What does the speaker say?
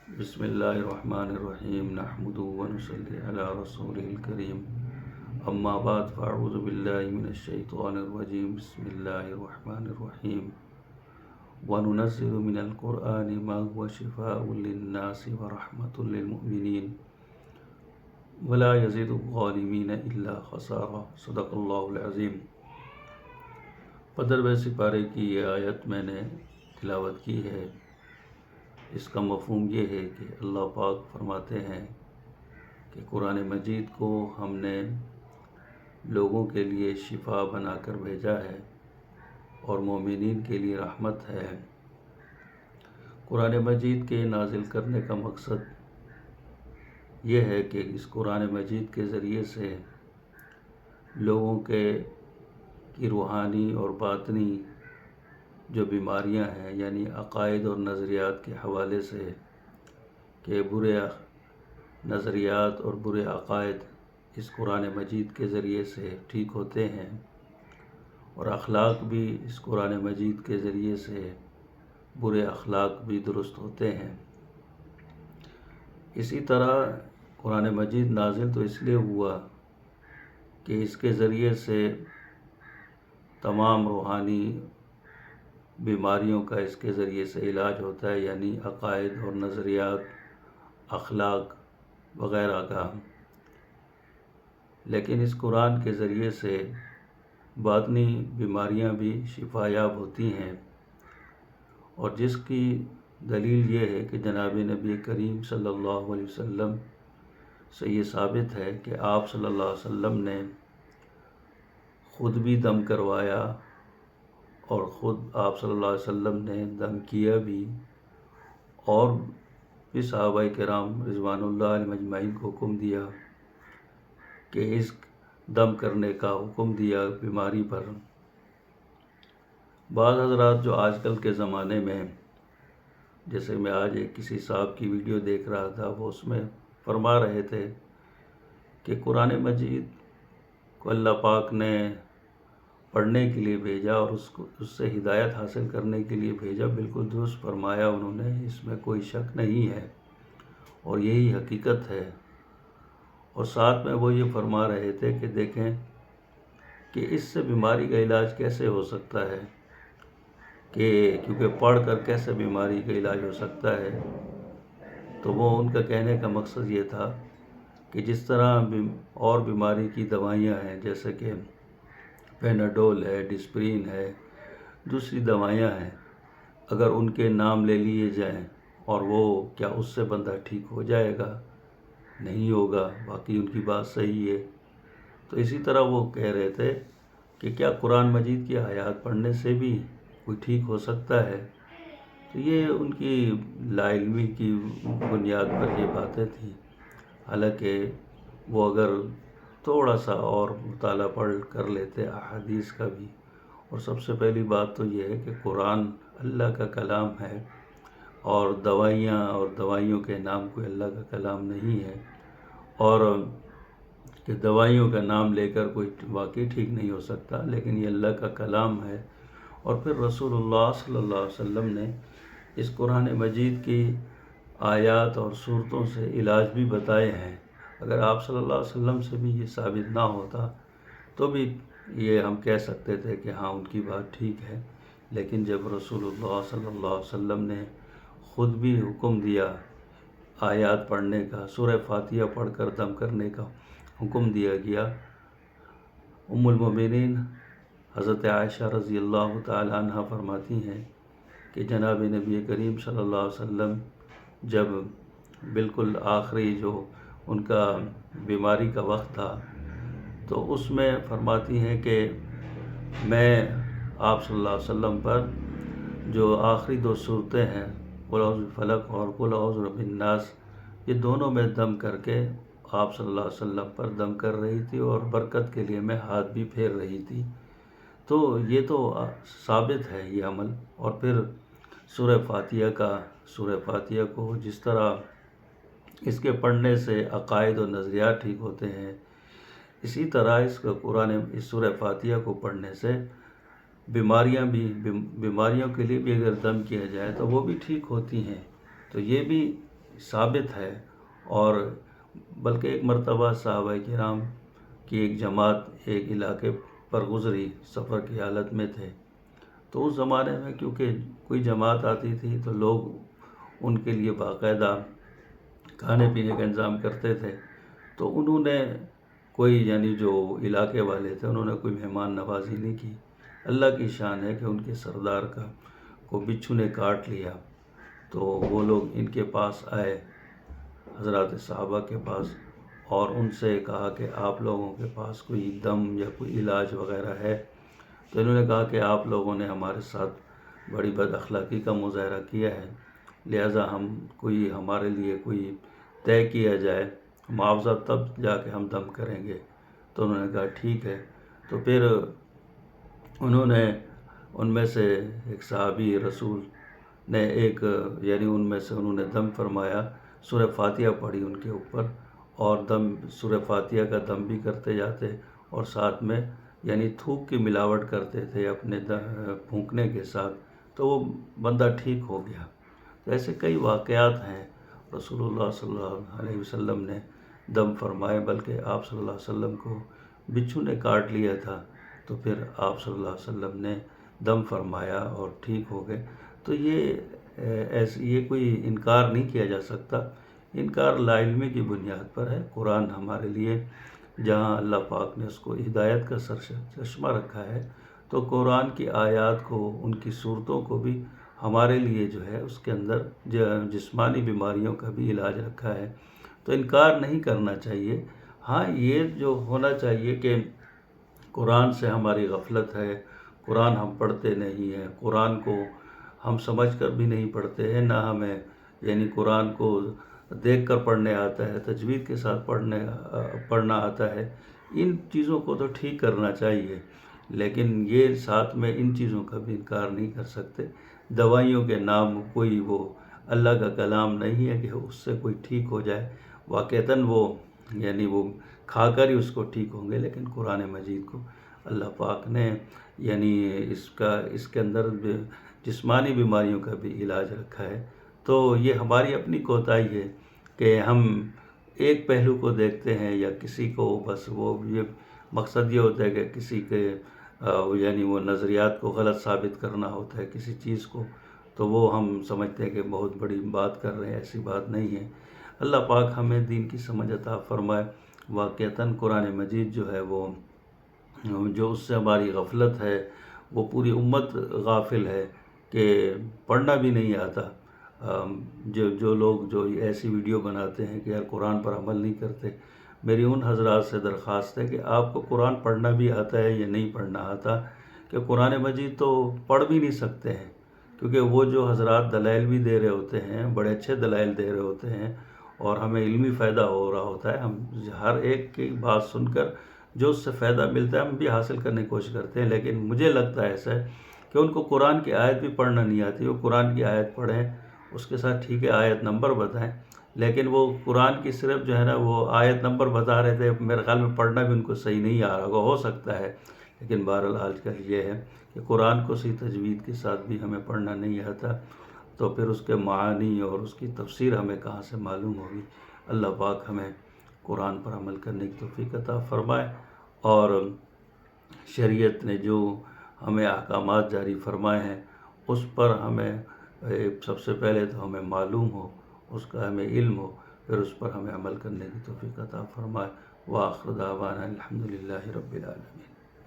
بسم اللہ الرحمن الرحیم نحمد ونصلی علی رسول الکریم اما بعد فاعوذ باللہ من الشیطان الرجیم بسم اللہ الرحمن الرحیم وننزل من القرآن ما هو شفاء للناس ورحمة للمؤمنین ولا يزيد الظالمین الا خسارا صدق اللہ العظیم۔ 15ویں سپارے کی یہ آیت میں نے تلاوت کی ہے۔ اس کا مفہوم یہ ہے کہ اللہ پاک فرماتے ہیں کہ قرآن مجید کو ہم نے لوگوں کے لیے شفا بنا کر بھیجا ہے اور مومنین کے لیے رحمت ہے۔ قرآن مجید کے نازل کرنے کا مقصد یہ ہے کہ اس قرآن مجید کے ذریعے سے لوگوں کی روحانی اور باطنی جو بیماریاں ہیں، یعنی عقائد اور نظریات کے حوالے سے کہ برے نظریات اور برے عقائد اس قرآن مجید کے ذریعے سے ٹھیک ہوتے ہیں، اور اخلاق بھی اس قرآن مجید کے ذریعے سے برے اخلاق بھی درست ہوتے ہیں۔ اسی طرح قرآن مجید نازل تو اس لیے ہوا کہ اس کے ذریعے سے تمام روحانی بیماریوں کا اس کے ذریعے سے علاج ہوتا ہے، یعنی عقائد اور نظریات، اخلاق وغیرہ کا۔ لیکن اس قرآن کے ذریعے سے باطنی بیماریاں بھی شفا یاب ہوتی ہیں، اور جس کی دلیل یہ ہے کہ جناب نبی کریم صلی اللہ علیہ وسلم سے یہ ثابت ہے کہ آپ صلی اللہ علیہ وسلم نے خود بھی دم کروایا اور خود آپ صلی اللہ علیہ وسلم نے دم کیا بھی، اور بھی صحابہ کرام رضوان اللہ علیہم اجمعین کو حکم دیا کہ اس دم کرنے کا حکم دیا بیماری پر۔ بعض حضرات جو آج کل کے زمانے میں، جیسے میں آج ایک کسی صاحب کی ویڈیو دیکھ رہا تھا، وہ اس میں فرما رہے تھے کہ قرآن مجید کو اللہ پاک نے پڑھنے کے لیے بھیجا اور اس سے ہدایت حاصل کرنے کے لیے بھیجا۔ بالکل درست فرمایا انہوں نے، اس میں کوئی شک نہیں ہے اور یہی حقیقت ہے۔ اور ساتھ میں وہ یہ فرما رہے تھے کہ دیکھیں کہ اس سے بیماری کا علاج کیسے ہو سکتا ہے، کہ کیونکہ پڑھ کر کیسے بیماری کا علاج ہو سکتا ہے۔ تو وہ ان کا کہنے کا مقصد یہ تھا کہ جس طرح اور بیماری کی دوائیاں ہیں، جیسے کہ پیناڈول ہے، ڈسپرین ہے، دوسری دوائیاں ہیں، اگر ان کے نام لے لیے جائیں اور وہ کیا اس سے بندہ ٹھیک ہو جائے گا؟ نہیں ہوگا۔ باقی ان کی بات صحیح ہے۔ تو اسی طرح وہ کہہ رہے تھے کہ کیا قرآن مجید کی آیات پڑھنے سے بھی کوئی ٹھیک ہو سکتا ہے؟ تو یہ ان کی لا علمی کی بنیاد پر یہ باتیں تھیں۔ حالانکہ وہ اگر تھوڑا سا اور مطالعہ پڑھ کر لیتے احادیث کا بھی، اور سب سے پہلی بات تو یہ ہے کہ قرآن اللہ کا کلام ہے، اور دوائیاں اور دوائیوں کے نام کوئی اللہ کا کلام نہیں ہے، اور کہ دوائیوں کا نام لے کر کوئی واقعی ٹھیک نہیں ہو سکتا، لیکن یہ اللہ کا کلام ہے۔ اور پھر رسول اللہ صلی اللہ علیہ وسلم نے اس قرآن مجید کی آیات اور صورتوں سے علاج بھی بتائے ہیں۔ اگر آپ صلی اللہ علیہ وسلم سے بھی یہ ثابت نہ ہوتا تو بھی یہ ہم کہہ سکتے تھے کہ ہاں ان کی بات ٹھیک ہے، لیکن جب رسول اللہ صلی اللہ علیہ وسلم نے خود بھی حکم دیا آیات پڑھنے کا، سورہ فاتحہ پڑھ کر دم کرنے کا حکم دیا گیا۔ ام المؤمنین حضرت عائشہ رضی اللہ تعالی عنہ فرماتی ہیں کہ جناب نبی کریم صلی اللہ علیہ وسلم جب بالکل آخری جو ان کا بیماری کا وقت تھا، تو اس میں فرماتی ہیں کہ میں آپ صلی اللہ علیہ وسلم پر جو آخری 2 صورتیں ہیں، قل اعوذ بالفلق اور قل اعوذ برب الناس، یہ دونوں میں دم کر کے آپ صلی اللہ علیہ وسلم پر دم کر رہی تھی، اور برکت کے لیے میں ہاتھ بھی پھیر رہی تھی۔ تو یہ تو ثابت ہے یہ عمل۔ اور پھر سورہ فاتحہ کو جس طرح اس کے پڑھنے سے عقائد و نظریات ٹھیک ہوتے ہیں، اسی طرح اس سورہ فاتحہ کو پڑھنے سے بیماریوں کے لیے بھی اگر دم کیا جائے تو وہ بھی ٹھیک ہوتی ہیں۔ تو یہ بھی ثابت ہے، اور بلکہ ایک مرتبہ صحابہ کرام کی ایک جماعت ایک علاقے پر گزری، سفر کی حالت میں تھے، تو اس زمانے میں کیونکہ کوئی جماعت آتی تھی تو لوگ ان کے لیے باقاعدہ کھانے پینے کا انتظام کرتے تھے، تو انہوں نے کوئی یعنی جو علاقے والے تھے انہوں نے کوئی مہمان نوازی نہیں کی۔ اللہ کی شان ہے کہ ان کے سردار کو بچھو نے کاٹ لیا، تو وہ لوگ ان کے پاس آئے، حضرات صحابہ کے پاس، اور ان سے کہا کہ آپ لوگوں کے پاس کوئی دم یا کوئی علاج وغیرہ ہے؟ تو انہوں نے کہا کہ آپ لوگوں نے ہمارے ساتھ بڑی بد اخلاقی کا مظاہرہ کیا ہے، لہٰذا ہمارے لیے کوئی طے کیا جائے، معاوضہ تب جا کے ہم دم کریں گے۔ تو انہوں نے کہا ٹھیک ہے۔ تو پھر انہوں نے ان میں سے ایک صحابی رسول نے ان میں سے انہوں نے دم فرمایا، سورہ فاتحہ پڑھی ان کے اوپر، اور سورہ فاتحہ کا دم بھی کرتے جاتے، اور ساتھ میں تھوک کی ملاوٹ کرتے تھے اپنے پھونکنے کے ساتھ، تو وہ بندہ ٹھیک ہو گیا۔ تو ایسے کئی واقعات ہیں، رسول اللہ صلی اللہ علیہ وسلم نے دم فرمائے، بلکہ آپ صلی اللہ علیہ وسلم کو بچھو نے کاٹ لیا تھا، تو پھر آپ صلی اللہ علیہ وسلم نے دم فرمایا اور ٹھیک ہو گئے۔ تو یہ کوئی انکار نہیں کیا جا سکتا، انکار لا علمی کی بنیاد پر ہے۔ قرآن ہمارے لیے جہاں اللہ پاک نے اس کو ہدایت کا چشمہ رکھا ہے، تو قرآن کی آیات کو، ان کی صورتوں کو بھی ہمارے لیے اس کے اندر جسمانی بیماریوں کا بھی علاج رکھا ہے، تو انکار نہیں کرنا چاہیے۔ ہاں، یہ جو ہونا چاہیے کہ قرآن سے ہماری غفلت ہے، قرآن ہم پڑھتے نہیں ہیں، قرآن کو ہم سمجھ کر بھی نہیں پڑھتے ہیں، نہ ہمیں قرآن کو دیکھ کر پڑھنے آتا ہے، تجوید کے ساتھ پڑھنا آتا ہے، ان چیزوں کو تو ٹھیک کرنا چاہیے، لیکن یہ ساتھ میں ان چیزوں کا بھی انکار نہیں کر سکتے۔ دوائیوں کے نام کوئی وہ اللہ کا کلام نہیں ہے کہ اس سے کوئی ٹھیک ہو جائے، واقعتاً وہ کھا کر ہی اس کو ٹھیک ہوں گے، لیکن قرآن مجید کو اللہ پاک نے اس کے اندر جسمانی بیماریوں کا بھی علاج رکھا ہے۔ تو یہ ہماری اپنی کوتاہی ہے کہ ہم ایک پہلو کو دیکھتے ہیں، یا کسی کو بس یہ مقصد یہ ہوتا ہے کہ کسی کے وہ نظریات کو غلط ثابت کرنا ہوتا ہے کسی چیز کو، تو وہ ہم سمجھتے ہیں کہ بہت بڑی بات کر رہے ہیں، ایسی بات نہیں ہے۔ اللہ پاک ہمیں دین کی سمجھ عطا فرمائے۔ واقعتاً قرآن مجید وہ جو اس سے ہماری غفلت ہے، وہ پوری امت غافل ہے کہ پڑھنا بھی نہیں آتا۔ جو لوگ ایسی ویڈیو بناتے ہیں کہ یار قرآن پر عمل نہیں کرتے، میری ان حضرات سے درخواست ہے کہ آپ کو قرآن پڑھنا بھی آتا ہے یا نہیں پڑھنا آتا، کہ قرآن مجید تو پڑھ بھی نہیں سکتے ہیں، کیونکہ وہ جو حضرات دلائل بھی دے رہے ہوتے ہیں، بڑے اچھے دلائل دے رہے ہوتے ہیں، اور ہمیں علمی فائدہ ہو رہا ہوتا ہے، ہم ہر ایک کی بات سن کر جو اس سے فائدہ ملتا ہے ہم بھی حاصل کرنے کی کوشش کرتے ہیں، لیکن مجھے لگتا ہے ایسا ہے کہ ان کو قرآن کی آیت بھی پڑھنا نہیں آتی۔ وہ قرآن کی آیت پڑھیں، اس کے ساتھ ٹھیک ہے آیت نمبر بتائیں، لیکن وہ قرآن کی صرف وہ آیت نمبر بتا رہے تھے، میرے خیال میں پڑھنا بھی ان کو صحیح نہیں آ رہا ہوگا، ہو سکتا ہے، لیکن بہرحال آج کل یہ ہے کہ قرآن کو صحیح تجوید کے ساتھ بھی ہمیں پڑھنا نہیں آتا، تو پھر اس کے معانی اور اس کی تفسیر ہمیں کہاں سے معلوم ہوگی۔ اللہ پاک ہمیں قرآن پر عمل کرنے کی توفیق عطا فرمائے، اور شریعت نے جو ہمیں احکامات جاری فرمائے ہیں اس پر ہمیں سب سے پہلے تو ہمیں معلوم ہو، اس کا ہمیں علم ہو، پھر اس پر ہمیں عمل کرنے کی توفیق عطا فرمائے۔ وآخر دعوانا الحمدللہ رب العالمین۔